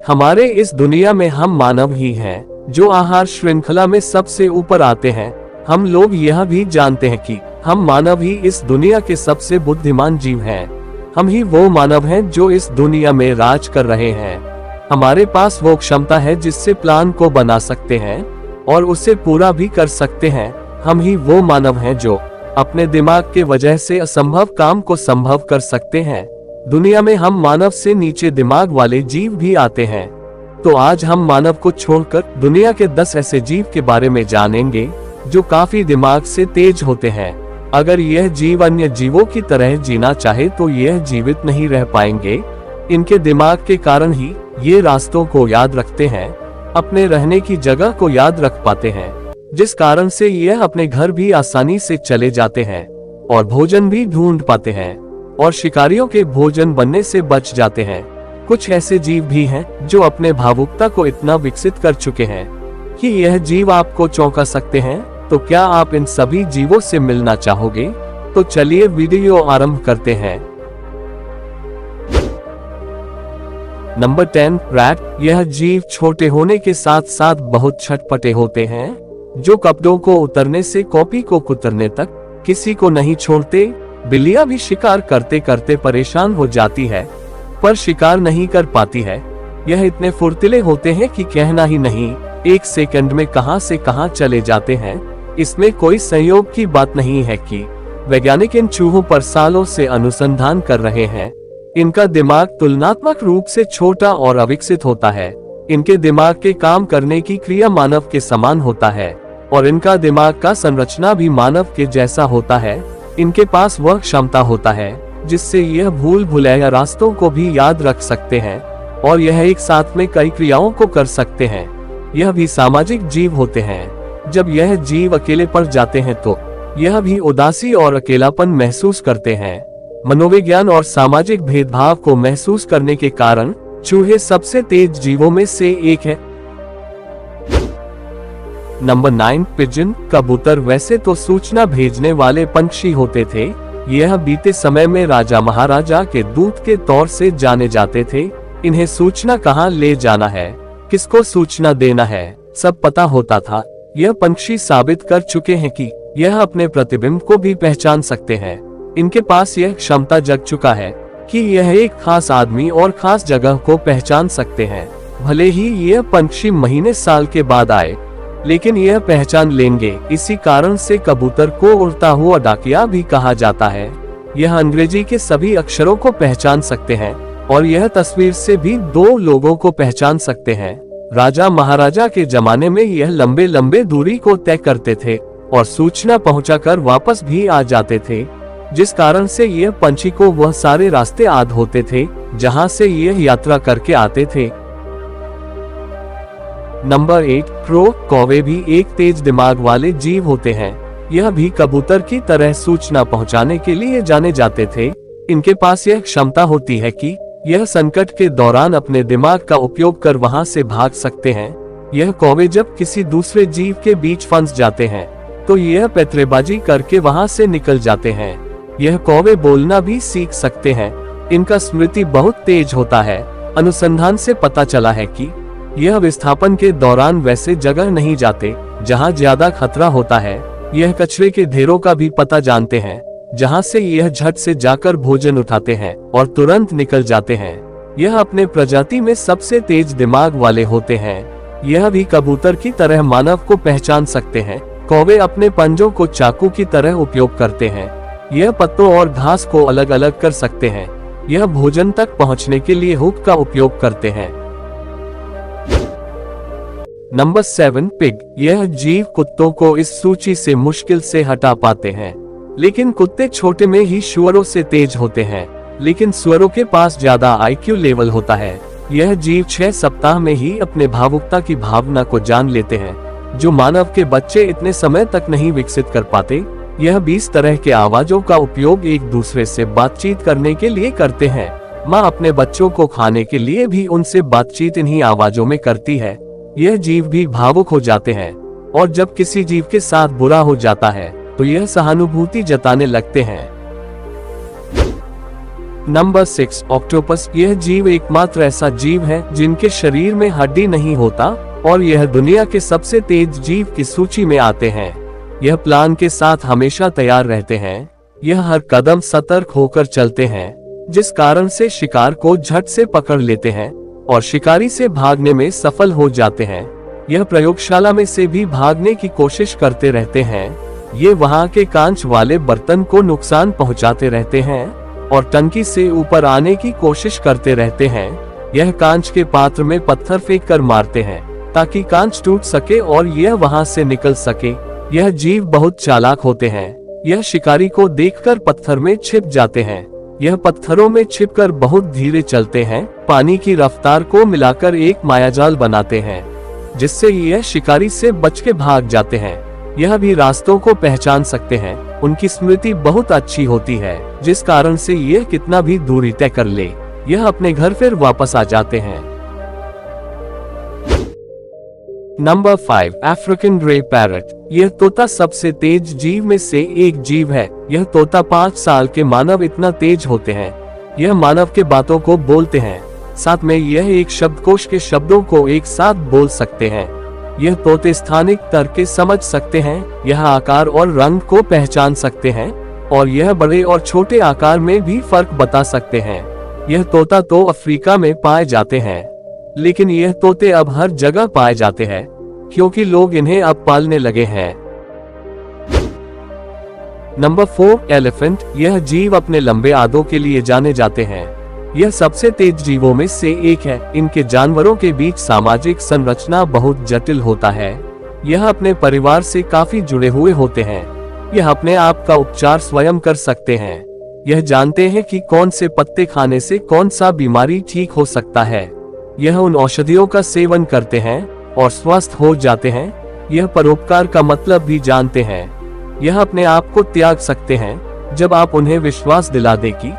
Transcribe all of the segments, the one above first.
हमारे इस दुनिया में हम मानव ही हैं जो आहार श्रृंखला में सबसे ऊपर आते हैं। हम लोग यह भी जानते हैं कि हम मानव ही इस दुनिया के सबसे बुद्धिमान जीव हैं। हम ही वो मानव हैं जो इस दुनिया में राज कर रहे हैं। हमारे पास वो क्षमता है जिससे प्लान को बना सकते हैं और उसे पूरा भी कर सकते हैं। हम ही वो मानव हैं जो अपने दिमाग के वजह से असंभव काम को संभव कर सकते हैं। दुनिया में हम मानव से नीचे दिमाग वाले जीव भी आते हैं। तो आज हम मानव को छोड़कर दुनिया के 10 ऐसे जीव के बारे में जानेंगे जो काफी दिमाग से तेज होते हैं। अगर यह जीव अन्य जीवों की तरह जीना चाहे तो यह जीवित नहीं रह पाएंगे। इनके दिमाग के कारण ही ये रास्तों को याद रखते हैं, अपने रहने की जगह को याद रख पाते हैं, जिस कारण से यह अपने घर भी आसानी से चले जाते हैं और भोजन भी ढूंढ पाते हैं और शिकारियों के भोजन बनने से बच जाते हैं। कुछ ऐसे जीव भी हैं जो अपने भावुकता को इतना विकसित कर चुके हैं कि यह जीव आपको चौंका सकते हैं। तो क्या आप इन सभी जीवों से मिलना चाहोगे? तो चलिए वीडियो आरंभ करते हैं। Number 10, rat. यह जीव छोटे होने के साथ साथ बहुत छटपटे होते हैं, जो कपड़ों को उतरने से कॉपी को कुतरने तक किसी को नहीं छोड़ते। बिल्लियां भी शिकार करते करते परेशान हो जाती है, पर शिकार नहीं कर पाती है। यह इतने फुर्तीले होते हैं कि कहना ही नहीं, एक सेकंड में कहां से कहां चले जाते हैं। इसमें कोई संयोग की बात नहीं है कि वैज्ञानिक इन चूहों पर सालों से अनुसंधान कर रहे हैं। इनका दिमाग तुलनात्मक रूप से छोटा और अविकसित होता है। इनके दिमाग के काम करने की क्रिया मानव के समान होता है और इनका दिमाग का संरचना भी मानव के जैसा होता है। इनके पास वह क्षमता होता है जिससे यह भूल भुलैया रास्तों को भी याद रख सकते हैं और यह एक साथ में कई क्रियाओं को कर सकते हैं। यह भी सामाजिक जीव होते हैं। जब यह जीव अकेले पड़ जाते हैं तो यह भी उदासी और अकेलापन महसूस करते हैं। मनोविज्ञान और सामाजिक भेदभाव को महसूस करने के कारण चूहे सबसे तेज जीवों में से एक है। Number 9, pigeon. कबूतर वैसे तो सूचना भेजने वाले पंछी होते थे। यह बीते समय में राजा महाराजा के दूत के तौर से जाने जाते थे। इन्हें सूचना कहां ले जाना है, किसको सूचना देना है, सब पता होता था। यह पंछी साबित कर चुके हैं कि यह अपने प्रतिबिंब को भी पहचान सकते हैं। इनके पास यह क्षमता जग चुका है कि यह एक खास आदमी और खास जगह को पहचान सकते हैं। भले ही यह पंछी महीने साल के बाद आए, लेकिन यह पहचान लेंगे। इसी कारण से कबूतर को उड़ता हुआ डाकिया भी कहा जाता है। यह अंग्रेजी के सभी अक्षरों को पहचान सकते हैं और यह तस्वीर से भी 2 लोगों को पहचान सकते हैं। राजा महाराजा के जमाने में यह लंबे लंबे दूरी को तय करते थे और सूचना पहुंचाकर वापस भी आ जाते थे, जिस कारण से यह पंछी को वह सारे रास्ते याद होते थे जहां से यह यात्रा करके आते थे। Number 8, crow. कौवे भी एक तेज दिमाग वाले जीव होते हैं। यह भी कबूतर की तरह सूचना पहुंचाने के लिए जाने जाते थे। इनके पास यह क्षमता होती है कि यह संकट के दौरान अपने दिमाग का उपयोग कर वहां से भाग सकते हैं। यह कौवे जब किसी दूसरे जीव के बीच फंस जाते हैं तो यह पैतरेबाजी करके वहां से निकल जाते हैं। यह कौवे बोलना भी सीख सकते हैं। इनका स्मृति बहुत तेज होता है। अनुसंधान से पता चला है कि यह विस्थापन के दौरान वैसे जगह नहीं जाते जहां ज्यादा खतरा होता है। यह कचरे के ढेरों का भी पता जानते हैं जहां से यह झट से जाकर भोजन उठाते हैं और तुरंत निकल जाते हैं। यह अपने प्रजाति में सबसे तेज दिमाग वाले होते हैं। यह भी कबूतर की तरह मानव को पहचान सकते हैं। कौवे अपने पंजों को चाकू की तरह उपयोग करते हैं। यह पत्तों और घास को अलग अलग कर सकते हैं। यह भोजन तक पहुंचने के लिए हुक का उपयोग करते हैं। Number 7, pig. यह जीव कुत्तों को इस सूची से मुश्किल से हटा पाते हैं, लेकिन कुत्ते छोटे में ही सुअरों से तेज होते हैं, लेकिन सुअरों के पास ज्यादा IQ लेवल होता है। यह जीव 6 सप्ताह में ही अपने भावुकता की भावना को जान लेते हैं, जो मानव के बच्चे इतने समय तक नहीं विकसित कर पाते। यह 20 तरह के आवाजों का उपयोग एक दूसरे से बातचीत करने के लिए करते हैं। माँ अपने बच्चों को खाने के लिए भी उनसे बातचीत इन्हीं आवाजों में करती है। यह जीव भी भावुक हो जाते हैं और जब किसी जीव के साथ बुरा हो जाता है तो यह सहानुभूति जताने लगते हैं। Number 6, octopus. यह जीव एकमात्र ऐसा जीव है जिनके शरीर में हड्डी नहीं होता और यह दुनिया के सबसे तेज जीव की सूची में आते हैं। यह प्लान के साथ हमेशा तैयार रहते हैं। यह हर कदम सतर्क होकर चलते हैं, जिस कारण से शिकार को झट से पकड़ लेते हैं और शिकारी से भागने में सफल हो जाते हैं। यह प्रयोगशाला में से भी भागने की कोशिश करते रहते हैं। ये वहाँ के कांच वाले बर्तन को नुकसान पहुँचाते रहते हैं और टंकी से ऊपर आने की कोशिश करते रहते हैं। यह कांच के पात्र में पत्थर फेंक कर मारते हैं ताकि कांच टूट सके और यह वहाँ से निकल सके। यह जीव बहुत चालाक होते हैं। यह शिकारी को देखकर पत्थर में छिप जाते हैं। यह पत्थरों में छिपकर बहुत धीरे चलते हैं, पानी की रफ्तार को मिलाकर एक मायाजाल बनाते हैं, जिससे यह शिकारी से बच के भाग जाते हैं। यह भी रास्तों को पहचान सकते हैं। उनकी स्मृति बहुत अच्छी होती है, जिस कारण से यह कितना भी दूरी तय कर ले, यह अपने घर फिर वापस आ जाते हैं। Number 5, African grey parrot. यह तोता सबसे तेज जीव में से एक जीव है। यह तोता 5 साल के मानव इतना तेज होते हैं। यह मानव के बातों को बोलते हैं, साथ में यह एक शब्दकोश के शब्दों को एक साथ बोल सकते हैं। यह तोते स्थानिक तर्क समझ सकते हैं। यह आकार और रंग को पहचान सकते हैं और यह बड़े और छोटे आकार में भी फर्क बता सकते हैं। यह तोता तो अफ्रीका में पाए जाते हैं, लेकिन यह तोते अब हर जगह पाए जाते हैं क्योंकि लोग इन्हें अब पालने लगे हैं। Number 4, elephant. यह जीव अपने लंबे आदों के लिए जाने जाते हैं। यह सबसे तेज जीवों में से एक है। इनके जानवरों के बीच सामाजिक संरचना बहुत जटिल होता है। यह अपने परिवार से काफी जुड़े हुए होते हैं। यह अपने आप का उपचार स्वयं कर सकते हैं। यह जानते हैं कि कौन से पत्ते खाने से कौन सा बीमारी ठीक हो सकता है। यह उन औषधियों का सेवन करते हैं और स्वस्थ हो जाते हैं। यह परोपकार का मतलब भी जानते हैं। यह अपने आप को त्याग सकते हैं। जब आप उन्हें विश्वास दिला दे कि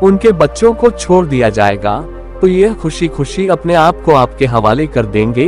उनके बच्चों को छोड़ दिया जाएगा, तो यह खुशी खुशी अपने आप को आपके हवाले कर देंगे।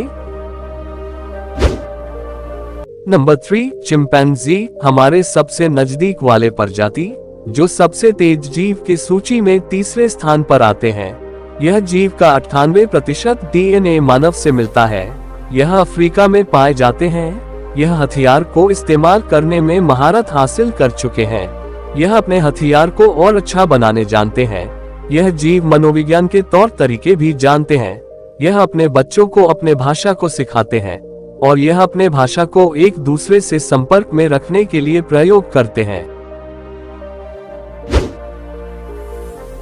Number 3, chimpanzee. हमारे सबसे नजदीक वाले प्रजाति जो सबसे तेज जीव की सूची में तीसरे स्थान पर आते हैं। यह जीव का 98% DNA मानव से मिलता है। यह अफ्रीका में पाए जाते हैं। यह हथियार को इस्तेमाल करने में महारत हासिल कर चुके हैं। यह अपने हथियार को और अच्छा बनाने जानते हैं। यह जीव मनोविज्ञान के तौर तरीके भी जानते हैं। यह अपने बच्चों को अपने भाषा को सिखाते हैं और यह अपने भाषा को एक दूसरे से संपर्क में रखने के लिए प्रयोग करते हैं।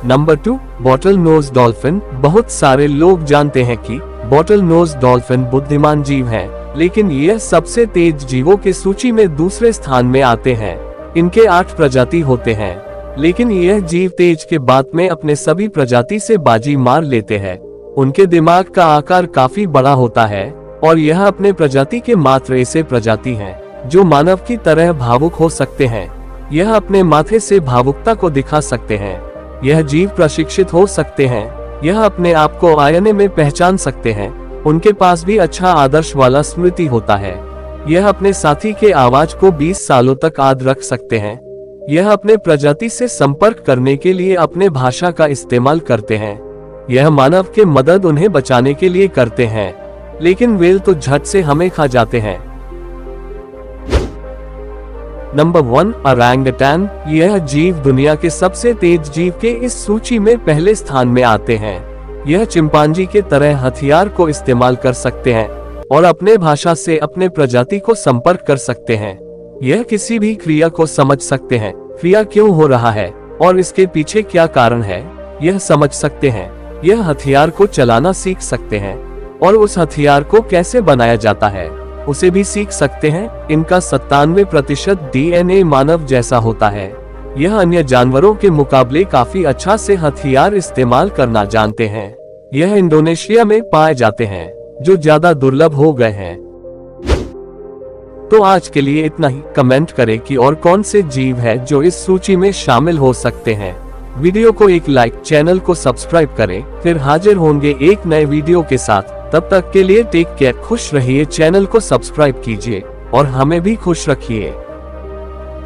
Number 2, bottle nose dolphin. बहुत सारे लोग जानते हैं कि बॉटल नोज डॉल्फिन बुद्धिमान जीव है, लेकिन यह सबसे तेज जीवों के सूची में दूसरे स्थान में आते हैं। इनके 8 प्रजाति होते हैं, लेकिन यह जीव तेज के बाद में अपने सभी प्रजाति से बाजी मार लेते हैं। उनके दिमाग का आकार काफी बड़ा होता है और यह अपने प्रजाति के मात्र ऐसे प्रजाति हैं जो मानव की तरह भावुक हो सकते हैं। यह अपने माथे से भावुकता को दिखा सकते हैं। यह जीव प्रशिक्षित हो सकते हैं। यह अपने आप को आईने में पहचान सकते हैं। उनके पास भी अच्छा आदर्श वाला स्मृति होता है। यह अपने साथी के आवाज को 20 सालों तक याद रख सकते हैं। यह अपने प्रजाति से संपर्क करने के लिए अपने भाषा का इस्तेमाल करते हैं। यह मानव के मदद उन्हें बचाने के लिए करते हैं, लेकिन वेल तो झट से हमें खा जाते हैं। Number 1, orangutan. यह जीव दुनिया के सबसे तेज जीव के इस सूची में पहले स्थान में आते हैं। यह चिंपांजी के तरह हथियार को इस्तेमाल कर सकते हैं और अपने भाषा से अपने प्रजाति को संपर्क कर सकते हैं। यह किसी भी क्रिया को समझ सकते हैं, क्रिया क्यों हो रहा है और इसके पीछे क्या कारण है, यह समझ सकते हैं। यह हथियार को चलाना सीख सकते हैं और उस हथियार को कैसे बनाया जाता है उसे भी सीख सकते हैं। इनका 97% DNA मानव जैसा होता है। यह अन्य जानवरों के मुकाबले काफी अच्छा से हथियार इस्तेमाल करना जानते हैं। यह इंडोनेशिया में पाए जाते हैं, जो ज्यादा दुर्लभ हो गए हैं। तो आज के लिए इतना ही। कमेंट करें कि और कौन से जीव है जो इस सूची में शामिल हो सकते हैं। वीडियो को एक लाइक, चैनल को सब्सक्राइब करें। फिर हाजिर होंगे एक नए वीडियो के साथ। तब तक के लिए टेक केयर, खुश रहिए, चैनल को सब्सक्राइब कीजिए और हमें भी खुश रखिए।